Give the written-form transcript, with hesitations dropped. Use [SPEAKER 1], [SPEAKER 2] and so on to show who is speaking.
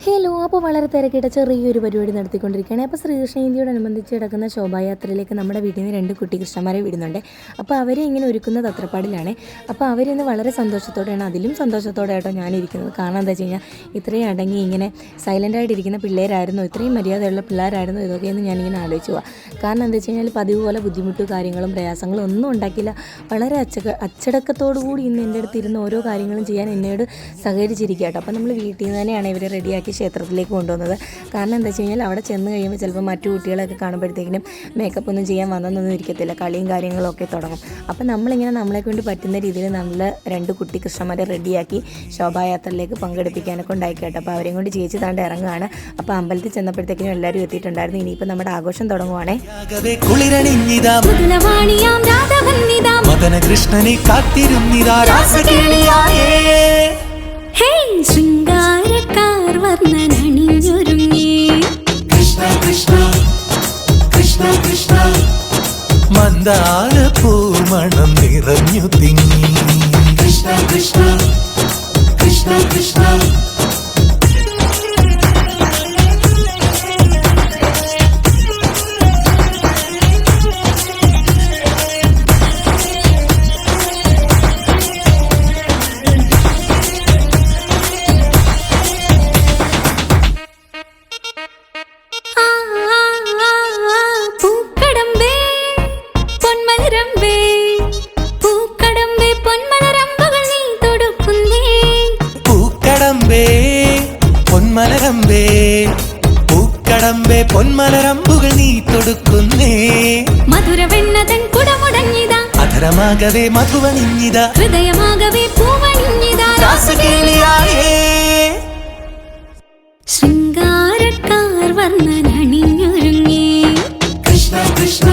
[SPEAKER 1] Hello, അപ്പോൾ വളരെ തിരക്കിട്ട ചെറിയൊരു പരിപാടി നടത്തിക്കൊണ്ടിരിക്കുകയാണ്. അപ്പോൾ ശ്രീകൃഷ്ണ ജയന്തിയോടനുബന്ധിച്ച് നടക്കുന്ന ശോഭായാത്രയിലേക്ക് നമ്മുടെ വീട്ടിൽ നിന്ന് 2 കുട്ടി കൃഷ്ണന്മാരെ വിടുന്നുണ്ട്. അപ്പോൾ അവരെ ഇങ്ങനെ ഒരുക്കുന്ന തത്രപ്പാടിലാണ്. അപ്പോൾ അവരിന്ന് വളരെ സന്തോഷത്തോടെയാണ്, അതിലും സന്തോഷത്തോടെ ആയിട്ടോ ഞാനിരിക്കുന്നത്. കാരണം എന്താ വെച്ച് കഴിഞ്ഞാൽ ഇത്രയും അടങ്ങി ഇങ്ങനെ സൈലൻ്റായിട്ടിരിക്കുന്ന പിള്ളേരായിരുന്നു, ഇത്രയും മര്യാദയുള്ള പിള്ളേരായിരുന്നു ഇതൊക്കെയെന്ന് ഞാനിങ്ങനെ ആലോചിച്ചു പോവാം. കാരണം എന്താ വെച്ച് കഴിഞ്ഞാൽ പതിവ് പോലെ ബുദ്ധിമുട്ടും കാര്യങ്ങളും പ്രയാസങ്ങളും ഒന്നും ഉണ്ടാക്കില്ല. വളരെ അച്ചടക്കത്തോടു കൂടി ഇന്ന് എൻ്റെ അടുത്ത് ഇരുന്ന് ഓരോ കാര്യങ്ങളും ചെയ്യാൻ എന്നോട് സഹകരിച്ചിരിക്കുക കേട്ടോ. അപ്പോൾ നമ്മൾ വീട്ടിൽ നിന്ന് തന്നെയാണ് ഇവരെ റെഡിയാക്കി ക്ഷേത്രത്തിലേക്ക് കൊണ്ടുവന്നത്. കാരണം എന്താ വെച്ച് കഴിഞ്ഞാൽ അവിടെ ചെന്ന് കഴിയുമ്പോൾ ചിലപ്പോൾ മറ്റു കുട്ടികളൊക്കെ കാണുമ്പോഴത്തേക്കിനും മേക്കപ്പ് ഒന്നും ചെയ്യാൻ വന്നൊന്നും ഇരിക്കത്തില്ല, കളിയും കാര്യങ്ങളൊക്കെ തുടങ്ങും. അപ്പോൾ നമ്മളിങ്ങനെ നമ്മളെ കൊണ്ട് പറ്റുന്ന രീതിയിൽ നമ്മൾ 2 കുട്ടി കൃഷ്ണന്മാരെ റെഡിയാക്കി ശോഭായാത്രയിലേക്ക് പങ്കെടുപ്പിക്കാനൊക്കെ ഉണ്ടാക്കി കേട്ടോ. അപ്പോൾ അവരെയും കൊണ്ട് ചേച്ചി താണ്ട് ഇറങ്ങുകയാണ്. അപ്പോൾ അമ്പലത്തിൽ ചെന്നപ്പോഴത്തേക്കിനും എല്ലാവരും എത്തിയിട്ടുണ്ടായിരുന്നു. ഇനിയിപ്പോൾ നമ്മുടെ ആഘോഷം തുടങ്ങുവാണേ.
[SPEAKER 2] കൃഷ്ണനെ കാത്തിരുന്നിതാ ശൃംഗാരക്കാർ വർണ്ണനണിഞ്ഞൊരുങ്ങി കൃഷ്ണ കൃഷ്ണ കൃഷ്ണ കൃഷ്ണ മന്ദാര പൂമണം നിറഞ്ഞു തിങ്ങി കൃഷ്ണ കൃഷ്ണ കൃഷ്ണ കൃഷ്ണ പൊന്മലരമ്പേ പൂക്കടമ്പേ പൊന്മലരമ്പുകൾ നീ തൊടുക്കുന്നേ മധുരവെണ്ണതൻ കുടമുടങ്ങിതാ അധരമാകവേ മധുവണിഞ്ഞിതാ ഹൃദയമാകവേ പൂവണിഞ്ഞിതാ രാസകേളിയായേ ശൃംഗാരക്കാർ വർണ്ണനണിഞ്ഞൊരുങ്ങി കൃഷ്ണ കൃഷ്ണ